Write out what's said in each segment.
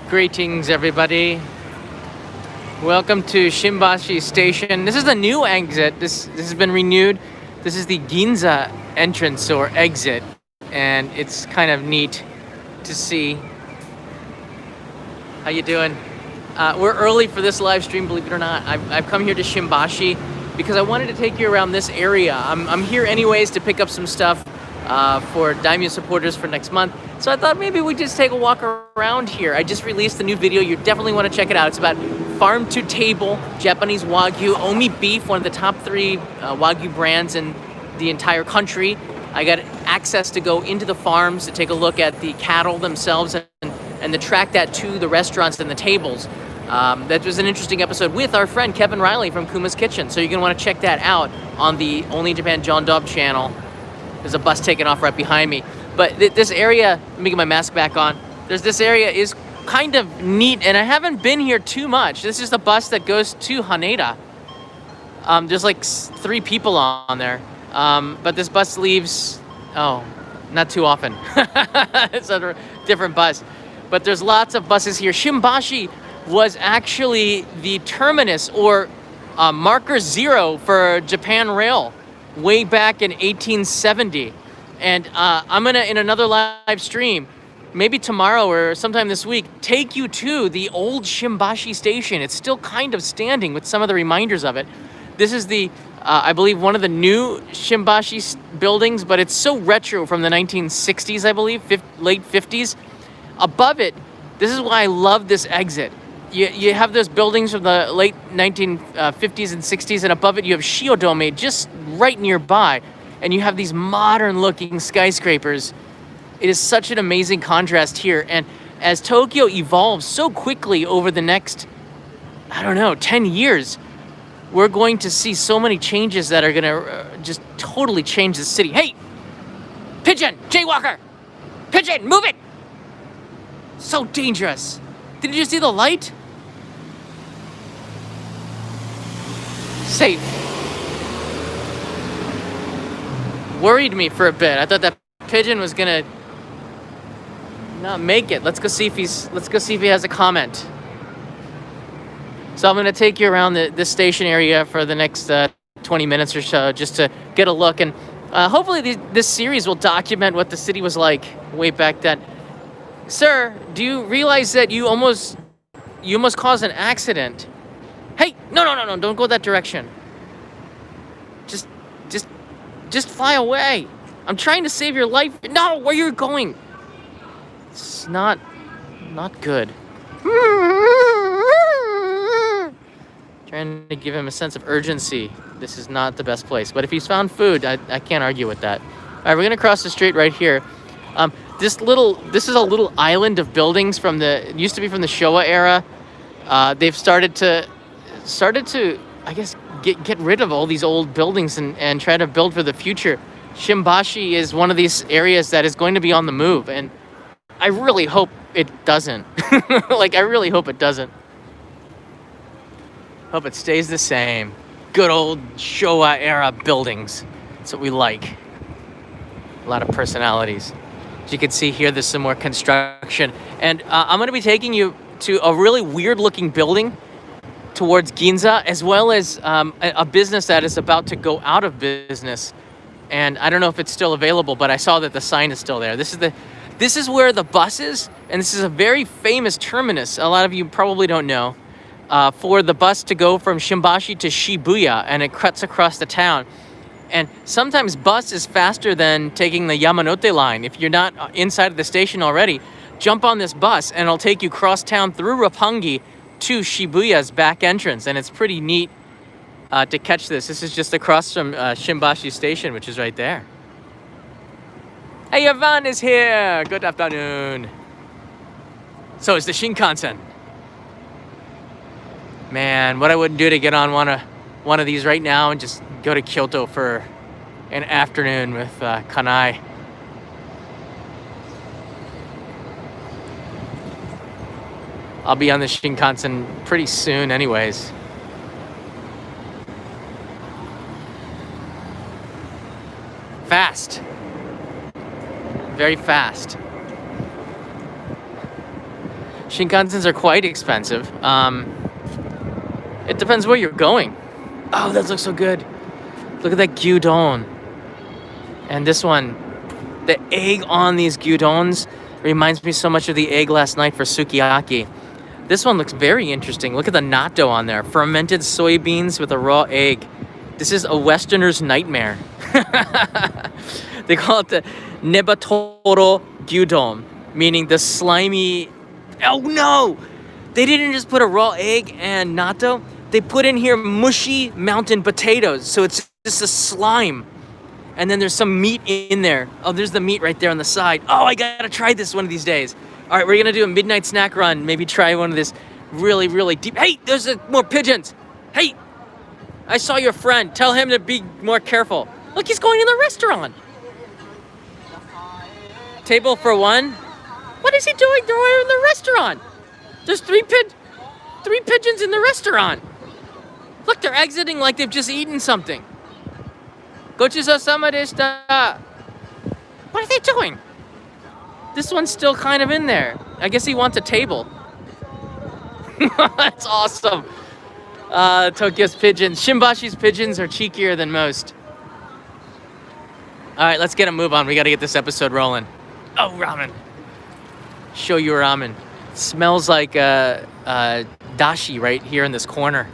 Greetings, everybody. Welcome to Shinbashi Station. This is the new exit. This has been renewed. This is the Ginza entrance or exit, and it's kind of neat to see. How you doing? We're early for this live stream, believe it or not. I've come here to Shinbashi because I wanted to take you around this area. I'm here anyways to pick up some stuff for Daimyo supporters for next month. So I thought maybe we'd just take a walk around here. I just released a new video. You definitely want to check it out. It's about farm to table Japanese Wagyu, Omi beef, one of the top 3 Wagyu brands in the entire country. I got access to go into the farms to take a look at the cattle themselves and to track that to the restaurants and the tables. That was an interesting episode with our friend Kevin Riley from Kuma's Kitchen. So you're going to want to check that out on the Only in Japan John Dobb channel. There's a bus taking off right behind me. But this area, let me get my mask back on. This area is kind of neat, and I haven't been here too much. This is the bus that goes to Haneda. There's like 3 people on there. But this bus leaves, not too often. It's a different bus. But there's lots of buses here. Shinbashi was actually the terminus or marker 0 for Japan Rail way back in 1870. And I'm gonna, in another live stream, maybe tomorrow or sometime this week, take you to the old Shinbashi Station. It's still kind of standing with some of the reminders of it. This is the, I believe, one of the new Shinbashi buildings, but it's so retro from the 1960s, I believe, late 50s. Above it, this is why I love this exit. You have those buildings from the late 1950s and 60s, and above it you have Shiodome just right nearby. And you have these modern looking skyscrapers. It is such an amazing contrast here. And as Tokyo evolves so quickly over the next, 10 years, we're going to see so many changes that are gonna just totally change the city. Hey, pigeon, jaywalker, pigeon, move it. So dangerous. Did you see the light? Safe. Worried me for a bit. I thought that pigeon was gonna not make it. Let's go see if he has a comment. So I'm gonna take you around this station area for the next 20 minutes or so, just to get a look, and hopefully this series will document what the city was like way back then. Sir, do you realize that you almost caused an accident? Hey, no, don't go that direction. Just fly away. I'm trying to save your life. No, where you're going? It's not good. Trying to give him a sense of urgency. This is not the best place. But if he's found food, I can't argue with that. All right, we're gonna cross the street right here. This is a little island of buildings it used to be from the Showa era. They've started to, I guess, get rid of all these old buildings and try to build for the future. Shinbashi is one of these areas that is going to be on the move, and I really hope it doesn't. I really hope it doesn't. Hope it stays the same. Good old Showa era buildings. That's what we like. A lot of personalities. As you can see here, there's some more construction. And I'm going to be taking you to a really weird looking building towards Ginza, as well as a business that is about to go out of business. And I don't know if it's still available, but I saw that the sign is still there. This is where the bus is, and this is a very famous terminus. A lot of you probably don't know, for the bus to go from Shinbashi to Shibuya, and it cuts across the town. And sometimes bus is faster than taking the Yamanote line. If you're not inside of the station already, jump on this bus, and it'll take you cross town through Roppongi to Shibuya's back entrance, and it's pretty neat to catch this. This is just across from Shinbashi Station, which is right there. Hey, Yvonne is here. Good afternoon. So is the Shinkansen. Man, what I wouldn't do to get on one of these right now and just go to Kyoto for an afternoon with Kanai. I'll be on the Shinkansen pretty soon anyways. Fast. Very fast. Shinkansens are quite expensive. It depends where you're going. Oh, that looks so good. Look at that gyudon. And this one, the egg on these gyudons reminds me so much of the egg last night for sukiyaki. This one looks very interesting. Look at the natto on there. Fermented soybeans with a raw egg. This is a Westerner's nightmare. They call it the nebatoro gyudon, meaning the slimy... Oh no! They didn't just put a raw egg and natto. They put in here mushy mountain potatoes. So it's just a slime. And then there's some meat in there. Oh, there's the meat right there on the side. Oh, I gotta try this one of these days. All right, we're gonna do a midnight snack run. Maybe try one of this really, really deep. Hey, there's more pigeons. Hey, I saw your friend. Tell him to be more careful. Look, he's going in the restaurant. Table for one. What is he doing? They're in the restaurant. There's three pigeons in the restaurant. Look, they're exiting like they've just eaten something. Gochusou-sama deshita. What are they doing? This one's still kind of in there. I guess he wants a table. That's awesome. Tokyo's pigeons. Shinbashi's pigeons are cheekier than most. All right, let's get a move on. We got to get this episode rolling. Oh, ramen. Show you ramen. Smells like dashi right here in this corner.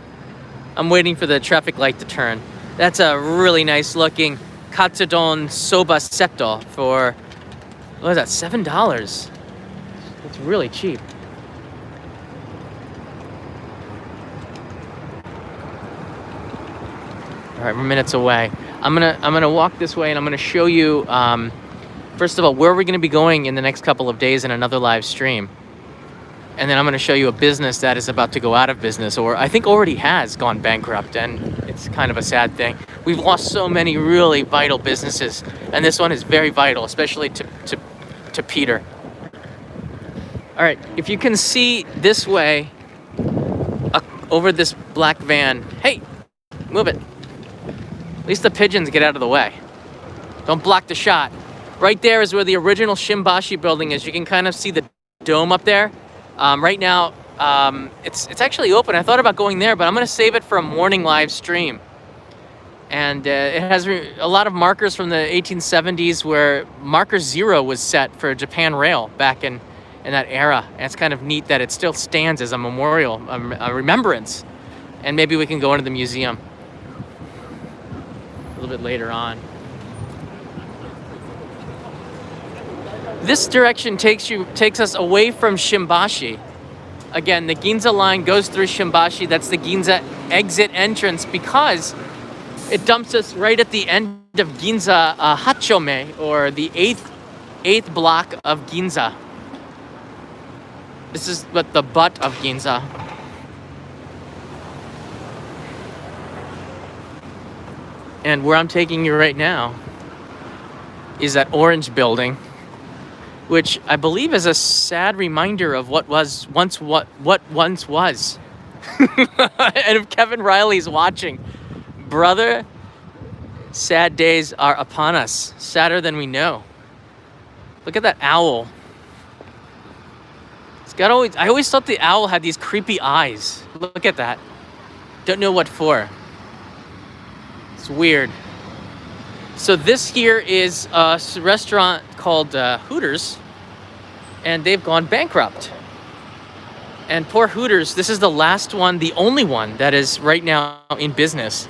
I'm waiting for the traffic light to turn. That's a really nice looking katsudon soba seto for, what is that, $7? It's really cheap. All right, we're minutes away. I'm gonna walk this way and I'm gonna show you, first of all, where we're gonna be going in the next couple of days in another live stream. And then I'm going to show you a business that is about to go out of business, or I think already has gone bankrupt, and it's kind of a sad thing. We've lost so many really vital businesses, and this one is very vital, especially to Peter. All right, if you can see this way, over this black van. Hey, move it. At least the pigeons get out of the way. Don't block the shot. Right there is where the original Shinbashi building is. You can kind of see the dome up there. Right now, it's actually open. I thought about going there, but I'm going to save it for a morning live stream. And it has a lot of markers from the 1870s where marker 0 was set for Japan Rail back in that era. And it's kind of neat that it still stands as a memorial, a remembrance. And maybe we can go into the museum a little bit later on. This direction takes us away from Shinbashi. Again, the Ginza line goes through Shinbashi. That's the Ginza Exit entrance because it dumps us right at the end of Ginza Hachome, or the eighth block of Ginza. This is what the butt of Ginza. And where I'm taking you right now is that orange building, which I believe is a sad reminder of what once was. And if Kevin Riley's watching, brother, sad days are upon us, sadder than we know. Look at that owl. I always thought the owl had these creepy eyes. Look at that. Don't know what for. It's weird. So this here is a restaurant called Hooters, and they've gone bankrupt. And poor Hooters, this is the last one, the only one that is right now in business.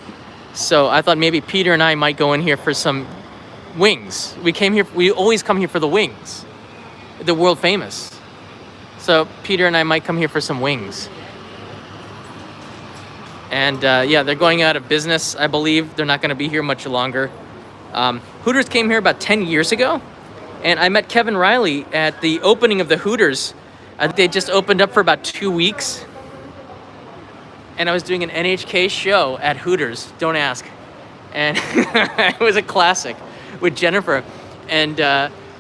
So I thought maybe Peter and I might go in here for some wings. We always come here for the wings. They're world famous. So Peter and I might come here for some wings. And yeah, they're going out of business, I believe. They're not going to be here much longer. Hooters came here about 10 years ago, and I met Kevin Riley at the opening of the Hooters. I think they just opened up for about 2 weeks, and I was doing an NHK show at Hooters, don't ask, and it was a classic with Jennifer, and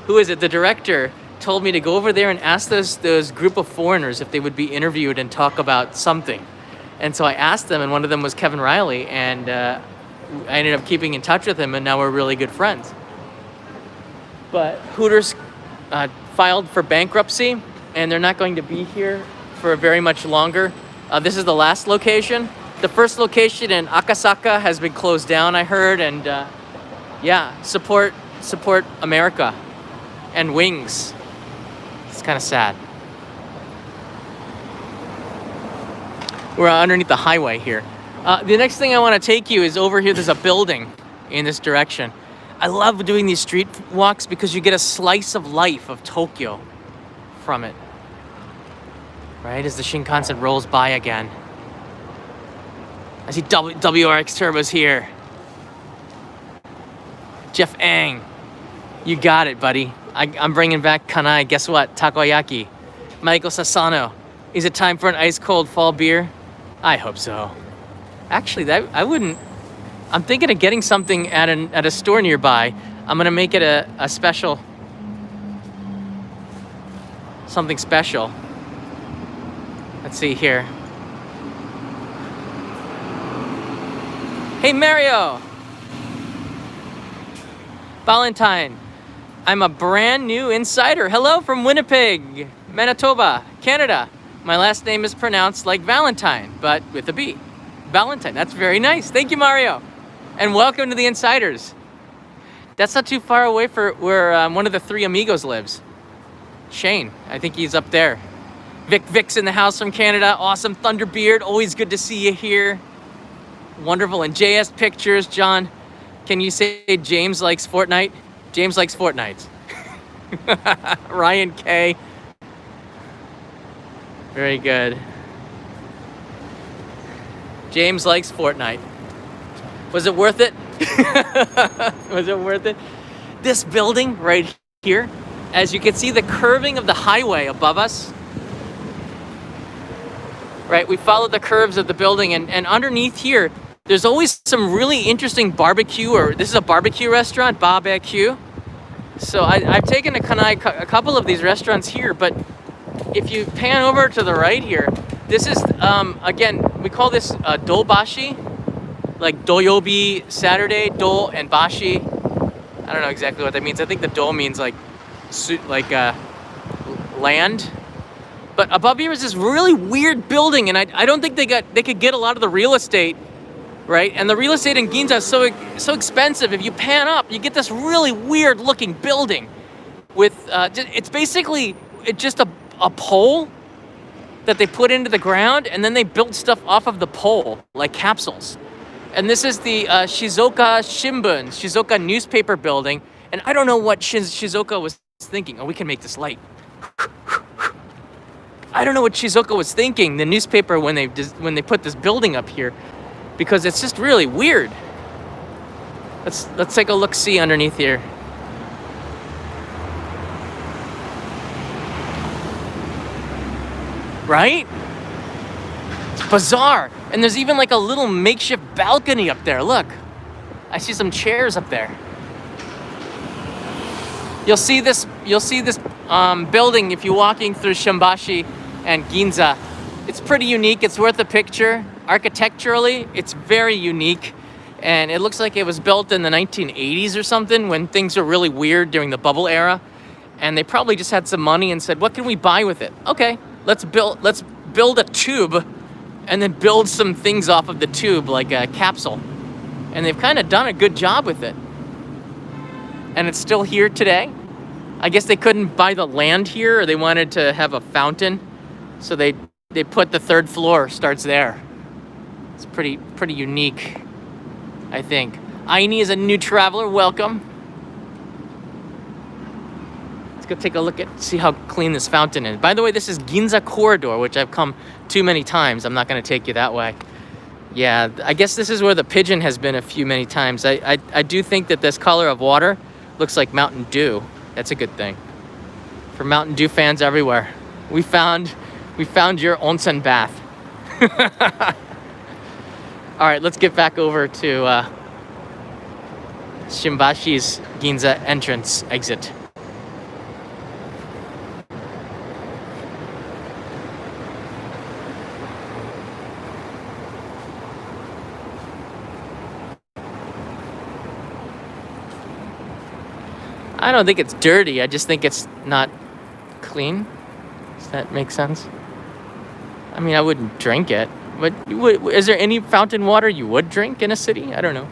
who is it, the director told me to go over there and ask those group of foreigners if they would be interviewed and talk about something. And so I asked them, and one of them was Kevin Riley, and I ended up keeping in touch with him, and now we're really good friends. But Hooters filed for bankruptcy, and they're not going to be here for very much longer. This is the last location. The first location in Akasaka has been closed down, I heard, and yeah, support America and Wings. It's kind of sad. We're underneath the highway here. The next thing I want to take you is over here. There's a building in this direction. I love doing these street walks because you get a slice of life of Tokyo from it. Right, as the Shinkansen rolls by again. I see WRX Turbo's here. Jeff Ang, you got it, buddy. I'm bringing back Kanai. Guess what? Takoyaki. Michael Sasano, is it time for an ice-cold fall beer? I hope so. Actually, I wouldn't. I'm thinking of getting something at a store nearby. I'm gonna make it a special, something special. Let's see here. Hey Mario! Valentine, I'm a brand new insider. Hello from Winnipeg, Manitoba, Canada. My last name is pronounced like Valentine, but with a B. Valentine, that's very nice. Thank you, Mario. And welcome to the Insiders. That's not too far away for where one of the three amigos lives. Shane, I think he's up there. Vic's in the house from Canada. Awesome. Thunderbeard, always good to see you here. Wonderful. And JS Pictures, John, can you say James likes Fortnite? James likes Fortnite. Ryan K. Very good. James likes Fortnite. Was it worth it? Was it worth it? This building right here, as you can see the curving of the highway above us. Right, we follow the curves of the building, and underneath here, there's always some really interesting barbecue, or this is a barbecue restaurant, barbecue. So I've taken a couple of these restaurants here, but if you pan over to the right here, this is, again, we call this dobashi, like doyobi Saturday, do and bashi. I don't know exactly what that means. I think the do means like land. But above here is this really weird building, and I don't think they could get a lot of the real estate, right? And the real estate in Ginza is so expensive. If you pan up, you get this really weird looking building with it's basically just a pole that they put into the ground, and then they built stuff off of the pole like capsules. And this is the Shizuoka Shimbun, Shizuoka newspaper building. And I don't know what Shizuoka was thinking. Oh, we can make this light. I don't know what Shizuoka was thinking, the newspaper, when they put this building up here, because it's just really weird. Let's take a look-see underneath here. Right? It's bizarre. And there's even like a little makeshift balcony up there. Look, I see some chairs up there. You'll see this building if you're walking through Shinbashi and Ginza. It's pretty unique. It's worth a picture. Architecturally, it's very unique. And it looks like it was built in the 1980s or something, when things were really weird during the bubble era. And they probably just had some money and said, what can we buy with it? Okay, let's build a tube and then build some things off of the tube, like a capsule. And they've kind of done a good job with it. And it's still here today. I guess they couldn't buy the land here, or they wanted to have a fountain. So they put the third floor starts there. It's pretty unique, I think. Aini is a new traveler, welcome. Let's go take a look see how clean this fountain is. By the way, this is Ginza Corridor, which I've come too many times. I'm not gonna take you that way. Yeah, I guess this is where the pigeon has been many times. I do think that this color of water looks like Mountain Dew. That's a good thing. For Mountain Dew fans everywhere. We found your onsen bath. All right, let's get back over to Shinbashi's Ginza entrance exit. I don't think it's dirty. I just think it's not clean. Does that make sense? I mean, I wouldn't drink it, but is there any fountain water you would drink in a city? I don't know.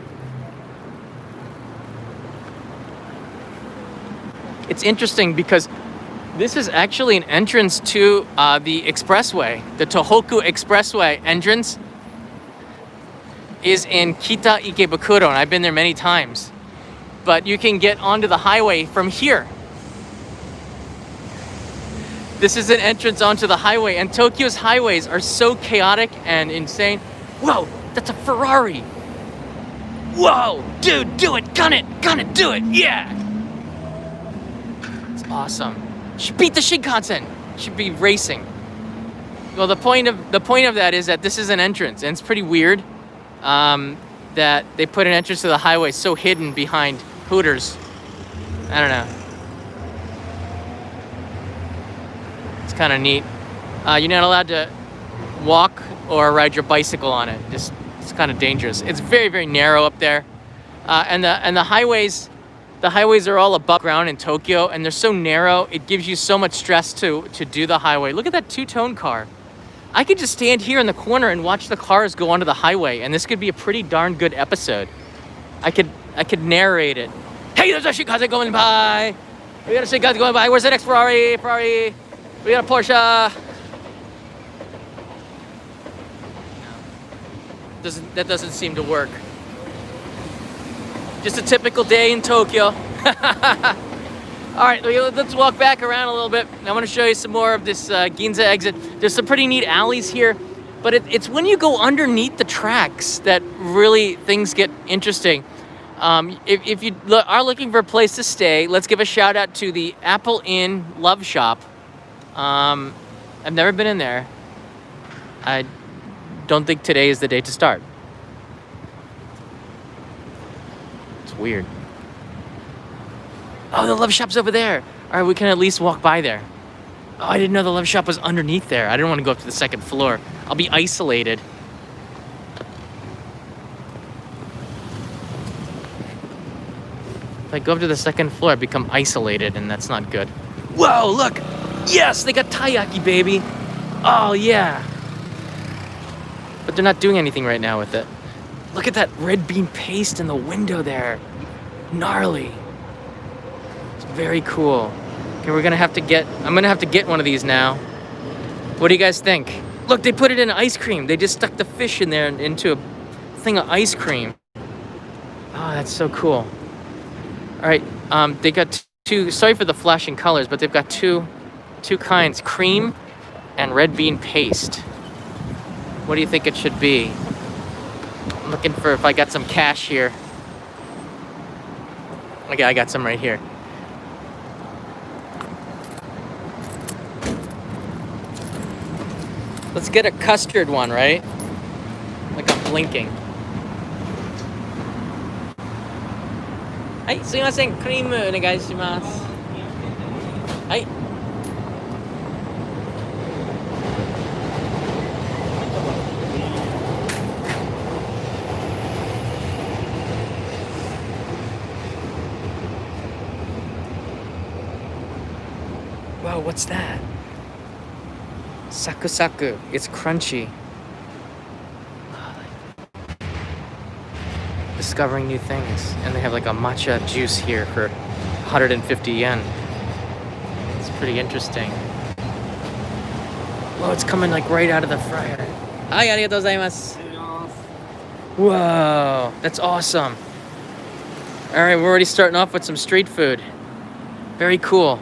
It's interesting because this is actually an entrance to the expressway. The Tohoku Expressway entrance is in Kita Ikebukuro, and I've been there many times. But you can get onto the highway from here. This is an entrance onto the highway, and Tokyo's highways are so chaotic and insane. Whoa, that's a Ferrari. Whoa, dude, do it, gun it, do it, yeah. It's awesome. Should beat the Shinkansen. Should be racing. Well, the point of that is that this is an entrance, and it's pretty weird that they put an entrance to the highway so hidden behind Hooters. I don't know. It's kind of neat. You're not allowed to walk or ride your bicycle on it. It's kind of dangerous. It's very, very narrow up there, and the highways are all above ground in Tokyo, and they're so narrow. It gives you so much stress to do the highway. Look at that two-tone car. I could just stand here in the corner and watch the cars go onto the highway, and this could be a pretty darn good episode. I could narrate it. Hey, there's a Shinkansen going by. We got a Shinkansen going by. Where's the next Ferrari? We got a Porsche. That doesn't seem to work. Just a typical day in Tokyo. All right, let's walk back around a little bit. I want to show you some more of this Ginza Exit. There's some pretty neat alleys here, but it's when you go underneath the tracks that really things get interesting. If you are looking for a place to stay, let's give a shout out to the Apple Inn Love Shop. I've never been in there. I don't think today is the day to start. It's weird. Oh, the Love Shop's over there. All right, we can at least walk by there. Oh, I didn't know the Love Shop was underneath there. I didn't want to go up to the second floor. I'll be isolated. If I go up to the second floor, I become isolated, and that's not good. Whoa, look! Yes, they got taiyaki, baby! Oh, yeah! But they're not doing anything right now with it. Look at that red bean paste in the window there. Gnarly. It's very cool. Okay, I'm gonna have to get one of these now. What do you guys think? Look, they put it in ice cream. They just stuck the fish in there into a thing of ice cream. Oh, that's so cool. All right, they got two, sorry for the flashing colors, but they've got two kinds, cream and red bean paste. What do you think it should be? I'm looking for if I got some cash here. Okay, I got some right here. Let's get a custard one, right? Like I'm blinking. Hi, すいません。クリームお願いします。はい。Wow, what's that? Saku saku. It's crunchy. Discovering new things. And they have like a matcha juice here for 150 yen. It's pretty interesting. Whoa, it's coming like right out of the fryer. Hi, arigatou gozaimasu. Whoa, that's awesome. All right, we're already starting off with some street food. Very cool.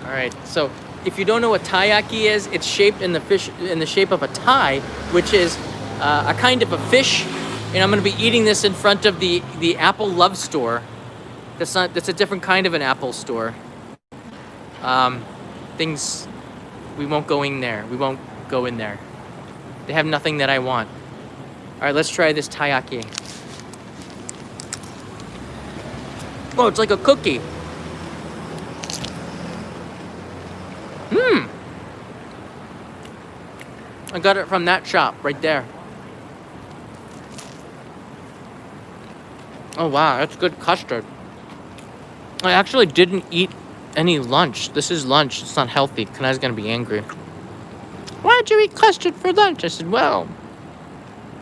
All right, so if you don't know what taiyaki is, it's shaped in the shape of a tai, which is a kind of a fish. And I'm going to be eating this in front of the Apple Love Store. That's a different kind of an Apple store. We won't go in there. We won't go in there. They have nothing that I want. All right, let's try this taiyaki. Oh, it's like a cookie. I got it from that shop right there. Oh wow, that's good custard. I actually didn't eat any lunch. This is lunch. It's not healthy. Kanai's gonna be angry. Why'd you eat custard for lunch? I said, well,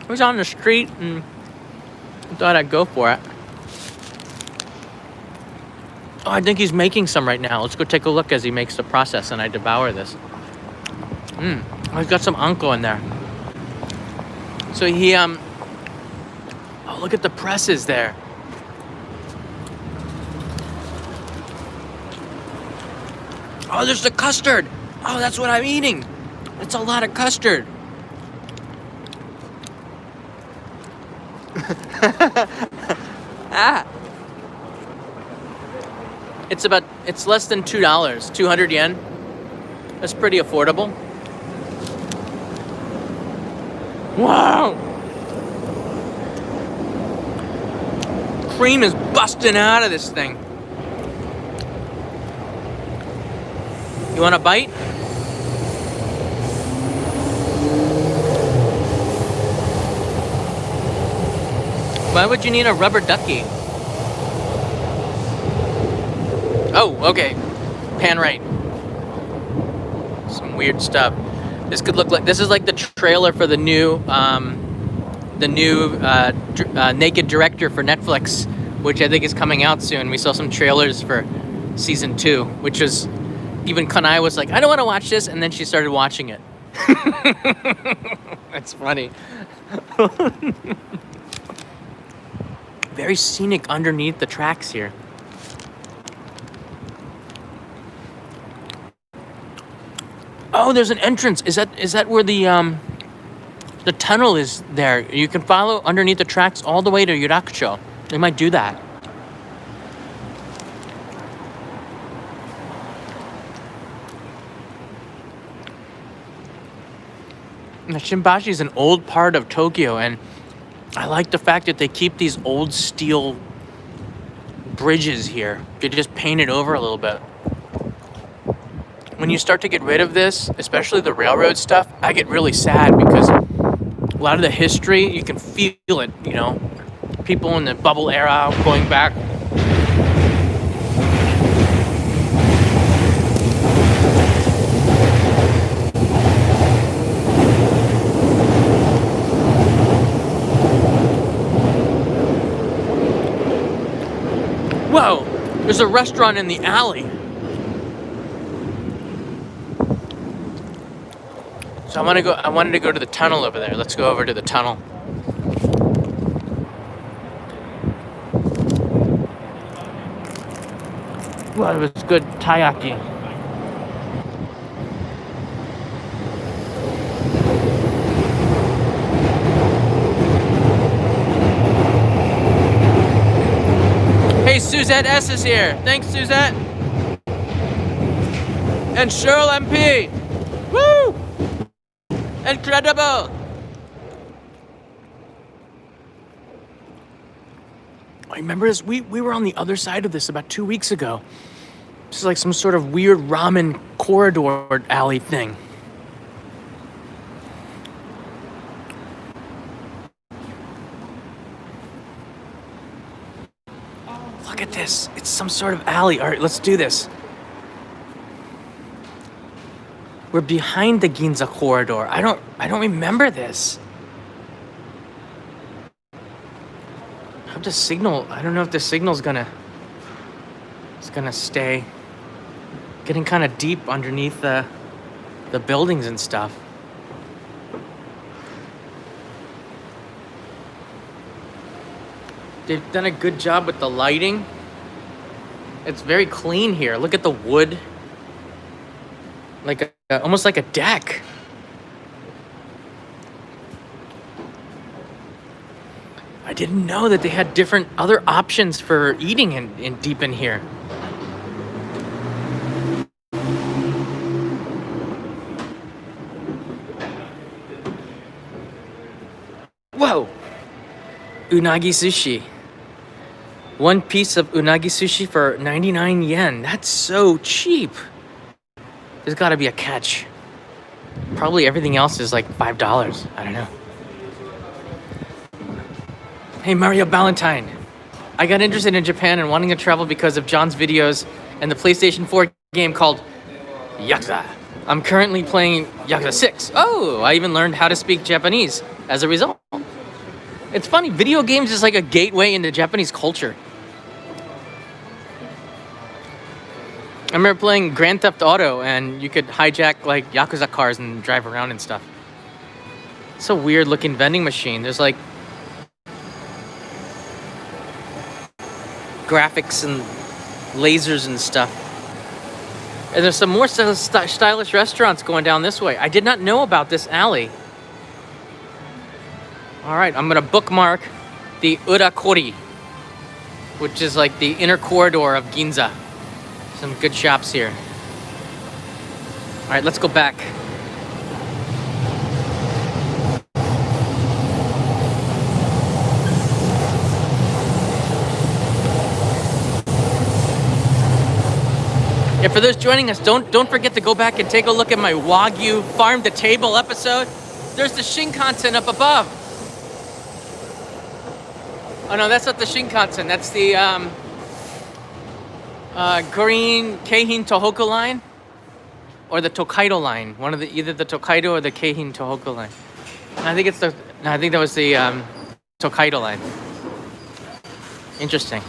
I was on the street and I thought I'd go for it. Oh, I think he's making some right now. Let's go take a look as he makes the process and I devour this. Oh, he's got some anko in there. So he, oh, look at the presses there. Oh, there's the custard. Oh, that's what I'm eating. It's a lot of custard. Ah. It's less than $2, 200 yen. That's pretty affordable. Wow. Cream is busting out of this thing. You want a bite? Why would you need a rubber ducky? Oh, okay. Pan right. Some weird stuff. This could look like, this is like the trailer for the new Naked Director for Netflix, which I think is coming out soon. We saw some trailers for season 2, which was, even Kanai was like, I don't want to watch this, and then she started watching it. That's funny. Very scenic underneath the tracks here. Oh, there's an entrance. Is that where the tunnel is there? You can follow underneath the tracks all the way to Yurakucho. They might do that. Now, Shinbashi is an old part of Tokyo, and I like the fact that they keep these old steel bridges here. They just paint it over a little bit. When you start to get rid of this, especially the railroad stuff, I get really sad because a lot of the history, you can feel it, you know, people in the bubble era going back. Whoa, there's a restaurant in the alley. So I wanted to go to the tunnel over there. Let's go over to the tunnel. Well, it was good taiyaki. Hey, Suzette S is here. Thanks, Suzette. And Cheryl MP. Woo! Incredible! I remember this. We were on the other side of this about 2 weeks ago. This is like some sort of weird ramen corridor alley thing. Look at this. It's some sort of alley. All right, let's do this. We're behind the Ginza corridor. I don't remember this. I have to signal. I don't know if the signal's gonna stay. Getting kind of deep underneath the buildings and stuff. They've done a good job with the lighting. It's very clean here. Look at the wood. Like almost like a deck. I didn't know that they had different other options for eating in deep in here. Whoa! Unagi sushi. One piece of unagi sushi for 99 yen. That's so cheap. There's got to be a catch. Probably everything else is like $5. I don't know. Hey, Mario Valentine. I got interested in Japan and wanting to travel because of John's videos and the PlayStation 4 game called Yakuza. I'm currently playing Yakuza 6. Oh, I even learned how to speak Japanese as a result. It's funny, video games is like a gateway into Japanese culture. I remember playing Grand Theft Auto and you could hijack like Yakuza cars and drive around and stuff. It's a weird looking vending machine. There's like graphics and lasers and stuff. And there's some more stylish restaurants going down this way. I did not know about this alley. All right, I'm gonna bookmark the Urakori, which is like the inner corridor of Ginza. Some good shops here. All right, let's go back. And for those joining us, don't forget to go back and take a look at my Wagyu farm to table episode. There's the Shinkansen up above. Oh no, that's not the Shinkansen. That's the green Keihin Tohoku line or the Tokaido line. One of the either the Tokaido or the Keihin Tohoku line. I think that was the Tokaido line. Interesting.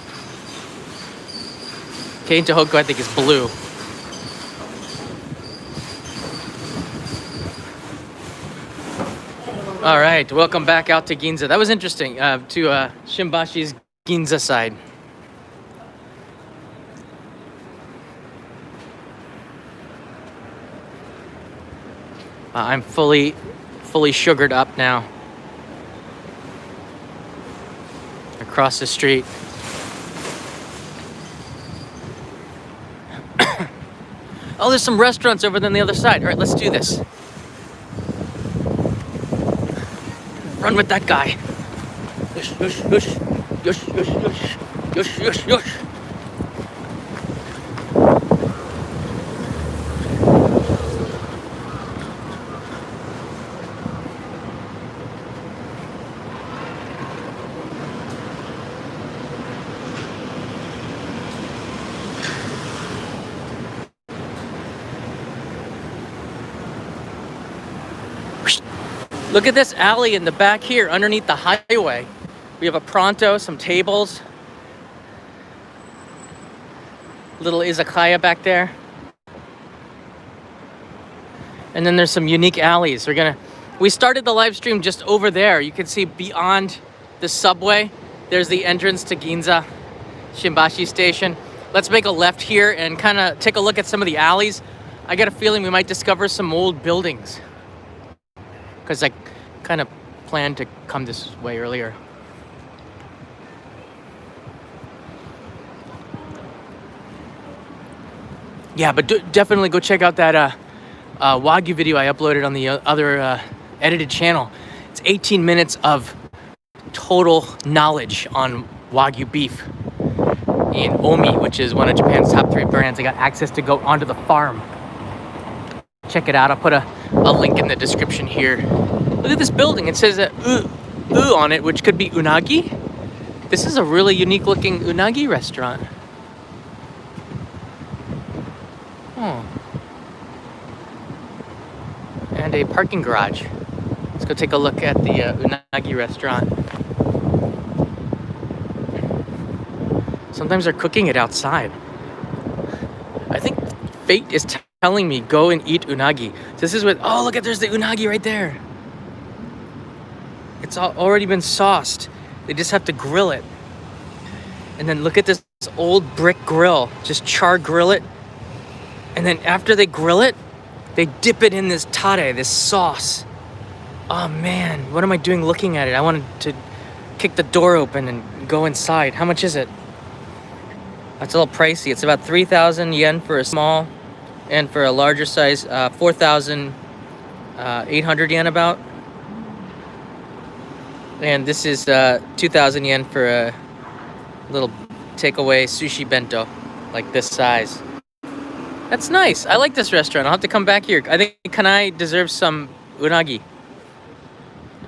Keihin Tohoku I think is blue. All right, welcome back out to Ginza. That was interesting, to Shinbashi's Ginza side. I'm fully sugared up now. Across the street. Oh, there's some restaurants over on the other side. All right, let's do this. Run with that guy. Yush, yush, yush. Yush, yush, yush. Yush, yush, yush. Look at this alley in the back here underneath the highway. We have a Pronto, some tables. Little izakaya back there. And then there's some unique alleys. We started the live stream just over there. You can see beyond the subway, there's the entrance to Ginza Shinbashi Station. Let's make a left here and kind of take a look at some of the alleys. I got a feeling we might discover some old buildings, because I kind of planned to come this way earlier. Yeah, but definitely go check out that Wagyu video I uploaded on the other edited channel. It's 18 minutes of total knowledge on Wagyu beef in Omi, which is one of Japan's top 3 brands. I got access to go onto the farm. Check it out. I'll put a link in the description here. Look at this building. It says U on it, which could be Unagi. This is a really unique looking Unagi restaurant. Oh. And a parking garage. Let's go take a look at the Unagi restaurant. Sometimes they're cooking it outside. I think fate is telling me go and eat unagi. This is what, oh, look at, there's the unagi right there. It's already been sauced. They just have to grill it. And then look at this old brick grill. Just char grill it. And then after they grill it, they dip it in this tare, this sauce. Oh man, what am I doing looking at it? I wanted to kick the door open and go inside. How much is it? That's a little pricey. It's about 3,000 yen for a small, and for a larger size, 4,800 yen about. And this is 2,000 yen for a little takeaway sushi bento, like this size. That's nice. I like this restaurant. I'll have to come back here. I think Kanai deserves some unagi.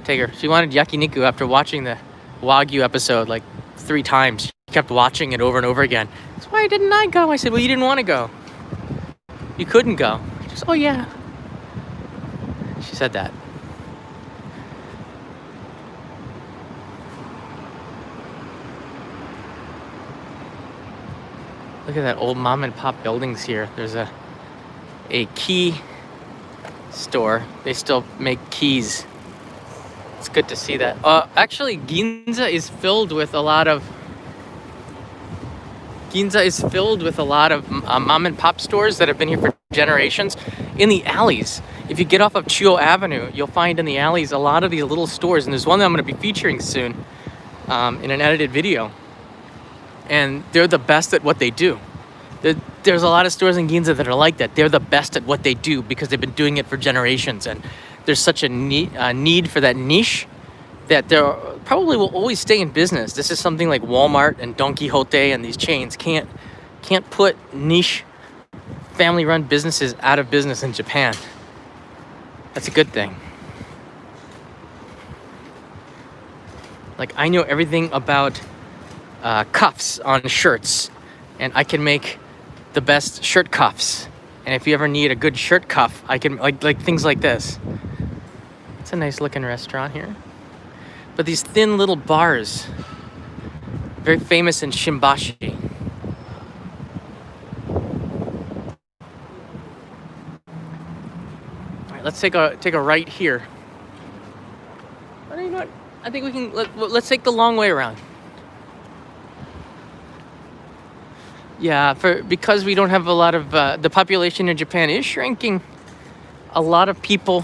Take her. She wanted yakiniku after watching the Wagyu episode like 3 times. kept watching it over and over again. That's why didn't I go? I said, well, you didn't want to go. You couldn't go. She said, oh yeah. She said that. Look at that old mom and pop buildings here. There's a key store. They still make keys. It's good to see that. Actually, Ginza is filled with a lot of mom and pop stores that have been here for generations. In the alleys, if you get off of Chuo Avenue, you'll find in the alleys a lot of these little stores. And there's one that I'm going to be featuring soon in an edited video. And they're the best at what they do. There's a lot of stores in Ginza that are like that. They're the best at what they do because they've been doing it for generations. And there's such a need for that niche that they probably will always stay in business. This is something like Walmart and Don Quixote and these chains can't put niche family-run businesses out of business in Japan. That's a good thing. Like, I know everything about cuffs on shirts, and I can make the best shirt cuffs. And if you ever need a good shirt cuff, I can like things like this. It's a nice looking restaurant here. But these thin little bars, very famous in Shinbashi. All right, let's take a right here. You know what? I think we can let's take the long way around. Yeah, because we don't have a lot of the population in Japan is shrinking. A lot of people,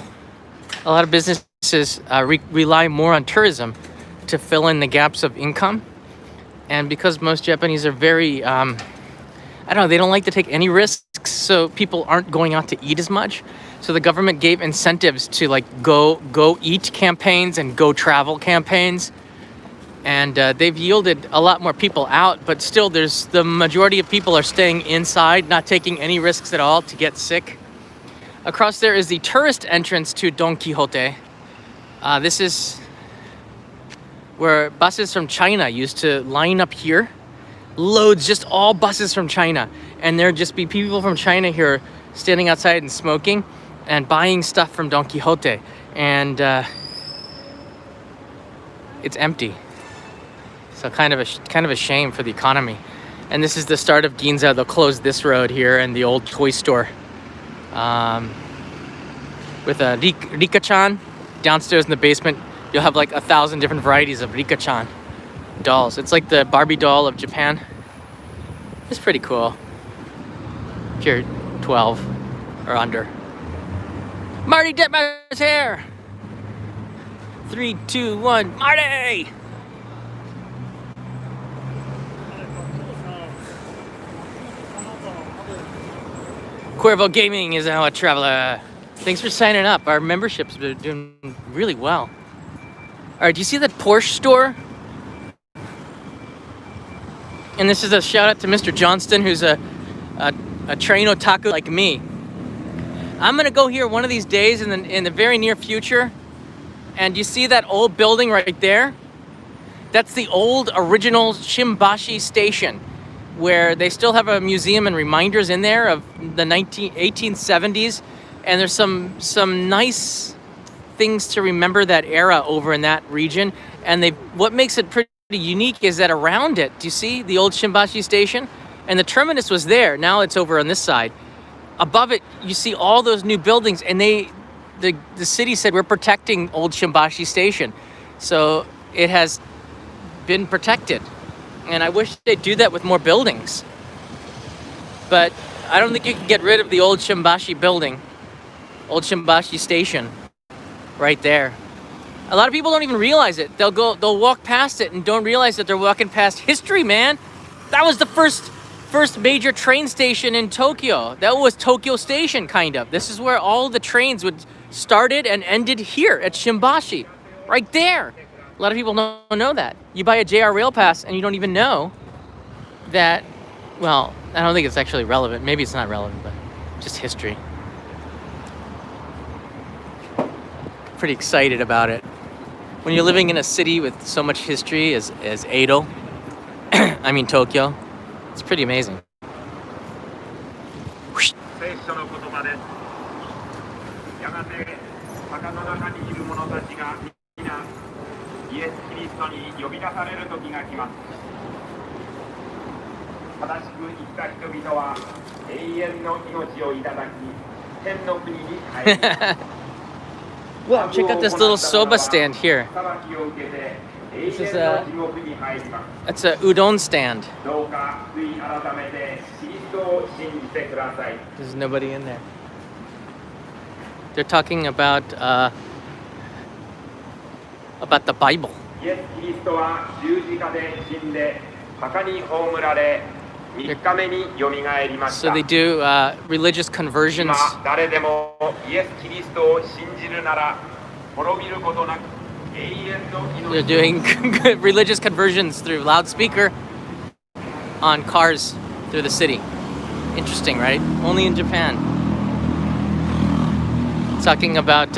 a lot of businesses rely more on tourism to fill in the gaps of income, and because most Japanese are very, I don't know, they don't like to take any risks, so people aren't going out to eat as much. So the government gave incentives to like go eat campaigns and go travel campaigns. And they've yielded a lot more people out, but still the majority of people are staying inside, not taking any risks at all to get sick. Across there is the tourist entrance to Don Quixote. This is where buses from China used to line up here. Loads, just all buses from China. And there'd just be people from China here standing outside and smoking and buying stuff from Don Quixote. And it's empty. So kind of a shame for the economy. And this is the start of Ginza. They'll close this road here and the old toy store. With a Rika-chan downstairs in the basement. You'll have like 1,000 different varieties of Rika-chan dolls. It's like the Barbie doll of Japan. It's pretty cool. If you're 12 or under. Marty Detmer's here! 3, 2, 1, Marty! Cuervo Gaming is now a traveler. Thanks for signing up. Our memberships are doing really well. All right, do you see that Porsche store? And this is a shout out to Mr. Johnston, who's a train otaku like me. I'm gonna go here one of these days in the very near future. And you see that old building right there? That's the old original Shinbashi Station, where they still have a museum and reminders in there of the 1870s. And there's some nice things to remember that era over in that region. And what makes it pretty unique is that around it, do you see the old Shinbashi Station? And the terminus was there. Now it's over on this side. Above it, you see all those new buildings, and the city said we're protecting old Shinbashi Station. So it has been protected. And I wish they'd do that with more buildings. But I don't think you can get rid of the old Shinbashi building, old Shinbashi Station, right there. A lot of people don't even realize it. They'll walk past it and don't realize that they're walking past history, man. That was the first major train station in Tokyo. That was Tokyo Station, kind of. This is where all the trains started and ended here at Shinbashi, right there. A lot of people don't know that. You buy a JR Rail Pass and you don't even know that, well, I don't think it's actually relevant. Maybe it's not relevant, but just history. Pretty excited about it. When you're living in a city with so much history as Edo, I mean Tokyo. It's pretty amazing. 聖書の言葉です。やがて墓の中にいる者たちが皆イエス・キリストに呼び出される時が来ます。正しく生きた人々は永遠の命をいただき、天の国に入ります。Well, check out this little soba stand here. This is it's a udon stand. There's nobody in there. They're talking about the Bible. So they do religious conversions. They're doing religious conversions through loudspeaker on cars through the city. Interesting, right? Only in Japan. Talking about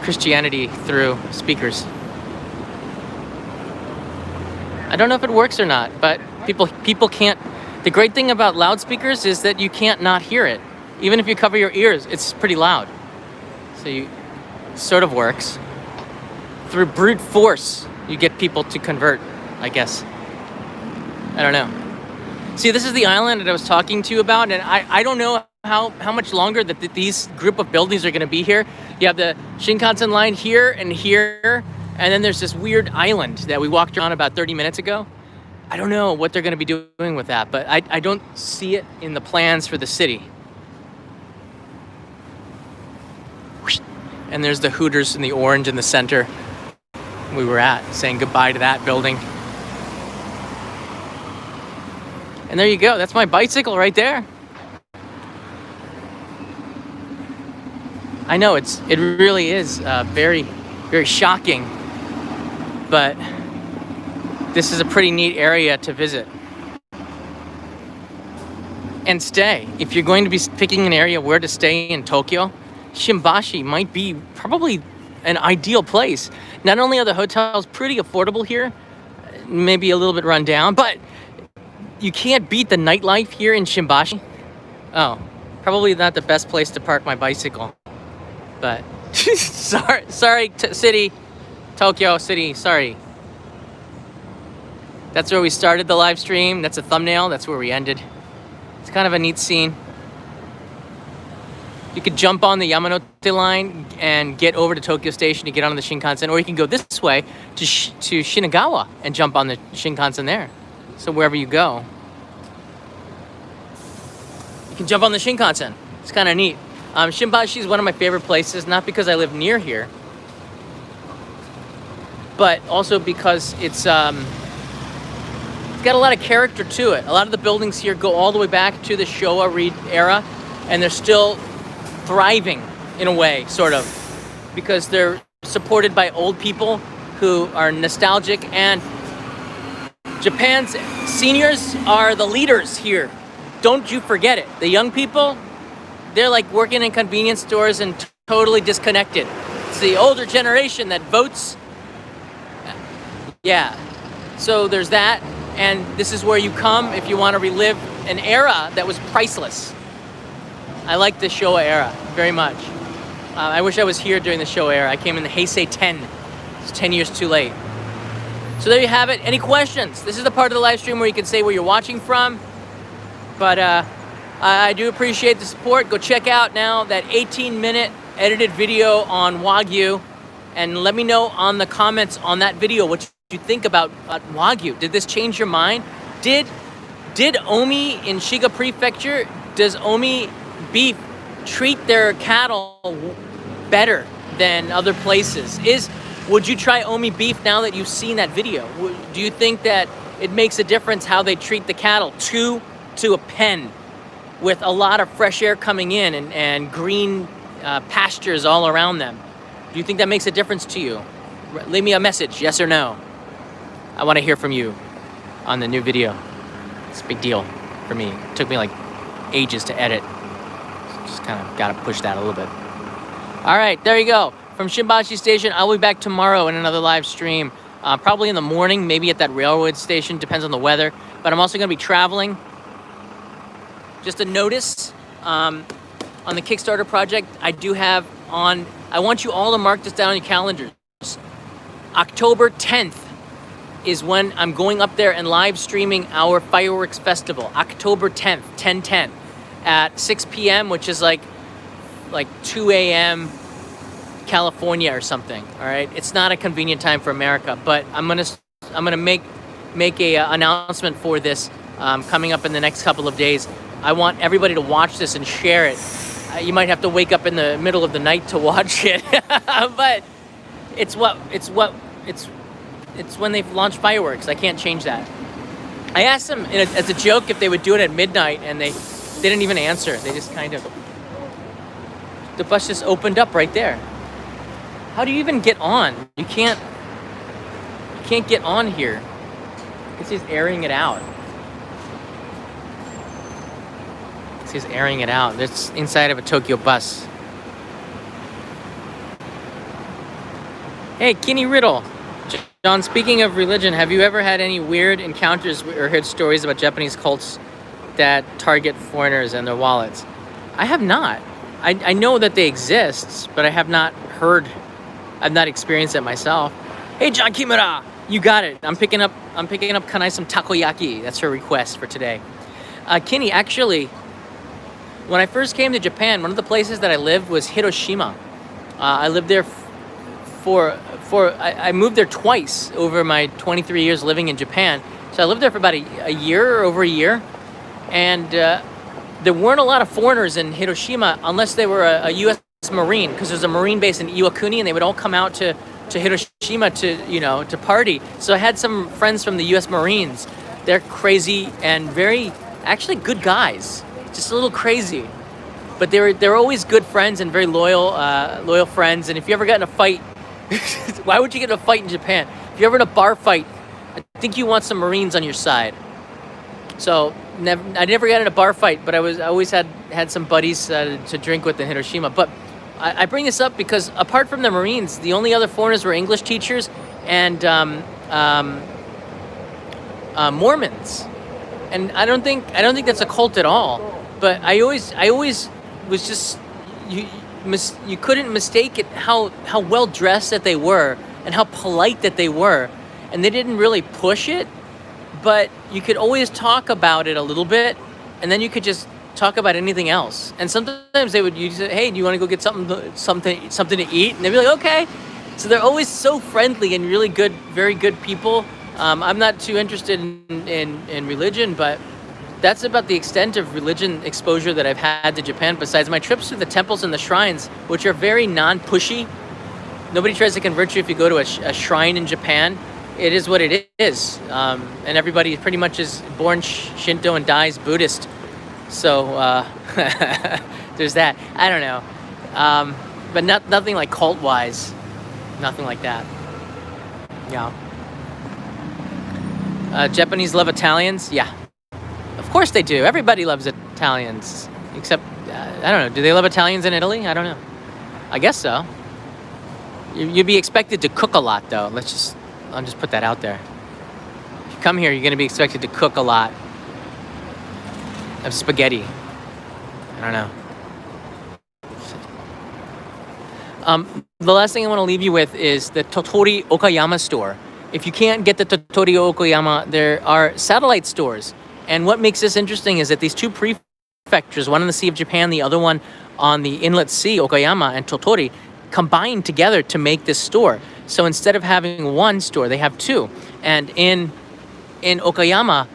Christianity through speakers. I don't know if it works or not, but people can't. The great thing about loudspeakers is that you can't not hear it. Even if you cover your ears, it's pretty loud. So it sort of works. Through brute force, you get people to convert, I guess. I don't know. See, this is the island that I was talking to you about, and I don't know how much longer that these group of buildings are going to be here. You have the Shinkansen line here and here, and then there's this weird island that we walked around about 30 minutes ago. I don't know what they're going to be doing with that, but I don't see it in the plans for the city. And there's the Hooters in the orange in the center we were at, saying goodbye to that building. And there you go. That's my bicycle right there. I know it really is very, very shocking, but this is a pretty neat area to visit and stay. If you're going to be picking an area where to stay in Tokyo, Shinbashi might be probably an ideal place. Not only are the hotels pretty affordable here, maybe a little bit run down, but you can't beat the nightlife here in Shinbashi. Oh, probably not the best place to park my bicycle. But sorry, city, Tokyo City, sorry. That's where we started the live stream. That's a thumbnail. That's where we ended. It's kind of a neat scene. You could jump on the Yamanote line and get over to Tokyo Station to get on the Shinkansen, or you can go this way to Shinagawa and jump on the Shinkansen there. So wherever you go, you can jump on the Shinkansen. It's kind of neat. Shinbashi is one of my favorite places, not because I live near here, but also because it's got a lot of character to it. A lot of the buildings here go all the way back to the Showa era, and they're still thriving in a way, sort of, because they're supported by old people who are nostalgic, and Japan's seniors are the leaders here. Don't you forget it. The young people, they're like working in convenience stores and totally disconnected. It's the older generation that votes. Yeah. So there's that. And this is where you come if you want to relive an era that was priceless. I like the Showa era very much. I wish I was here during the Showa era. I came in the Heisei 10. It's 10 years too late. So there you have it. Any questions? This is the part of the live stream where you can say where you're watching from. But I do appreciate the support. Go check out now that 18-minute edited video on Wagyu, and let me know on the comments on that video what you think about Wagyu. Did this change your mind? Did Omi in Shiga Prefecture, does Omi beef treat their cattle better than other places? Would you try Omi beef now that you've seen that video? Do you think that it makes a difference how they treat the cattle to a pen with a lot of fresh air coming in and green pastures all around them? Do you think that makes a difference to you? Leave me a message, yes or no. I want to hear from you on the new video. It's a big deal for me. It took me like ages to edit. Just kind of got to push that a little bit. All right, there you go. From Shinbashi Station, I'll be back tomorrow in another live stream. probably in the morning, maybe at that railroad station, depends on the weather. But I'm also going to be traveling. Just a notice, on the Kickstarter project, I do have on, I want you all to mark this down on your calendars. October 10th is when I'm going up there and live streaming our fireworks festival. October 10th, 10/10 at 6 p.m., which is like 2 a.m. California or something. All right, it's not a convenient time for America, but I'm gonna make a announcement for this coming up in the next couple of days. I want everybody to watch this and share it. You might have to wake up in the middle of the night to watch it, but it's when they've launched fireworks. I can't change that. I asked them as a joke if they would do it at midnight, and they didn't even answer. They just kind of, the bus just opened up right there. How do you even get on? You can't get on here. It's just airing it out. It's just airing it out. It's inside of a Tokyo bus. Hey, Kinney Riddle. John, speaking of religion, have you ever had any weird encounters or heard stories about Japanese cults that target foreigners and their wallets? I have not. I know that they exist, but I have not heard. I've not experienced it myself. Hey, John Kimura, you got it. I'm picking up Kanai some takoyaki. That's her request for today. Kinney, actually, when I first came to Japan, one of the places that I lived was Hiroshima. I lived there I moved there twice over my 23 years living in Japan. So I lived there for about a year or over a year. And there weren't a lot of foreigners in Hiroshima unless they were a U.S. Marine, because there's a Marine base in Iwakuni, and they would all come out to Hiroshima to party. So I had some friends from the U.S. Marines. They're crazy and very, actually good guys. Just a little crazy. But they're always good friends and very loyal friends. And if you ever got in a fight, why would you get in a fight in Japan? If you're ever in a bar fight, I think you want some Marines on your side. So I never got in a bar fight, but I always had some buddies to drink with in Hiroshima. But I bring this up because apart from the Marines, the only other foreigners were English teachers and Mormons. And I don't think that's a cult at all. But I always was just you couldn't mistake it how well dressed that they were and how polite that they were, and they didn't really push it, but you could always talk about it a little bit, and then you could just talk about anything else. And sometimes you'd say, hey, do you want to go get something to eat? And they'd be like, okay. So they're always so friendly and really good, very good people. I'm not too interested in religion, but that's about the extent of religion exposure that I've had to Japan, besides my trips to the temples and the shrines, which are very non-pushy. Nobody tries to convert you if you go to a shrine in Japan. It is what it is. And everybody pretty much is born Shinto and dies Buddhist. So there's that. I don't know. But nothing like cult-wise. Nothing like that. Yeah. Japanese love Italians? Yeah. Of course they do. Everybody loves Italians. Except, I don't know. Do they love Italians in Italy? I don't know. I guess so. You'd be expected to cook a lot, though. I'll just put that out there. If you come here, you're going to be expected to cook a lot of spaghetti. I don't know. The last thing I want to leave you with is the Tottori Okayama store. If you can't get the Tottori Okayama, there are satellite stores. And what makes this interesting is that these two prefectures, one in the Sea of Japan, the other one on the Inlet Sea, Okayama and Tottori, combined together to make this store. So instead of having one store, they have two. And in Okayama,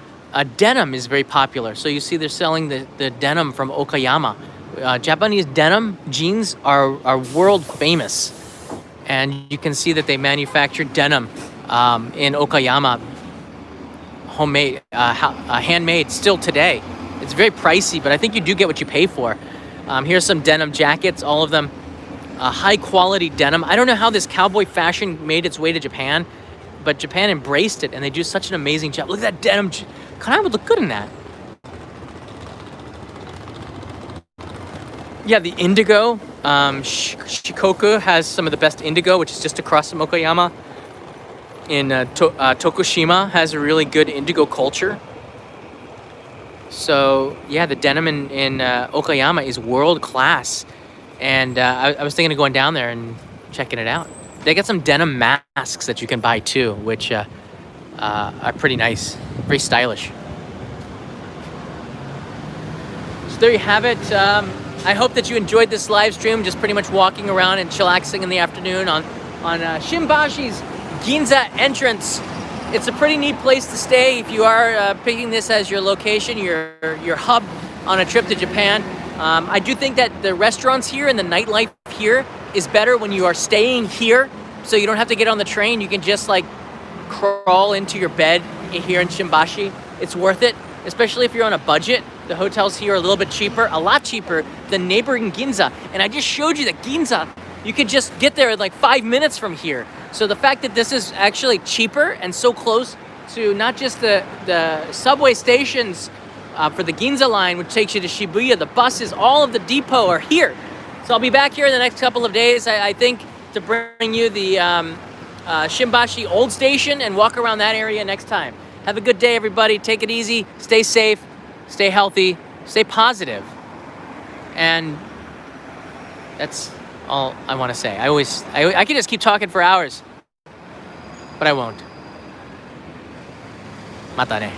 denim is very popular. So you see they're selling the denim from Okayama. Japanese denim jeans are world famous. And you can see that they manufacture denim in Okayama, homemade, handmade still today. It's very pricey, but I think you do get what you pay for. Here's some denim jackets, all of them high quality denim. I don't know how this cowboy fashion made its way to Japan, but Japan embraced it and they do such an amazing job. Look at that denim. I would look good in that. Yeah, the indigo. Shikoku has some of the best indigo, which is just across from Okayama. in Tokushima has a really good indigo culture. So yeah, the denim in Okayama is world class, and I was thinking of going down there and checking it out. They got some denim masks that you can buy too, which are pretty nice, very stylish. So there you have it. I hope that you enjoyed this live stream, just pretty much walking around and chillaxing in the afternoon on Shinbashi's Ginza entrance. It's a pretty neat place to stay if you are picking this as your location, your hub on a trip to Japan. I do think that the restaurants here and the nightlife here is better when you are staying here, so you don't have to get on the train. You can just like crawl into your bed here in Shinbashi. It's worth it, especially if you're on a budget. The hotels here are a little bit cheaper, a lot cheaper than neighboring Ginza. And I just showed you that Ginza, you could just get there in like 5 minutes from here. So the fact that this is actually cheaper and so close to not just the subway stations for the Ginza line, which takes you to Shibuya, the buses, all of the depot are here. So I'll be back here in the next couple of days, I think, to bring you the Shinbashi Old Station and walk around that area next time. Have a good day, everybody. Take it easy. Stay safe. Stay healthy. Stay positive. And that's all I want to say. I can just keep talking for hours, but I won't. Mata ne.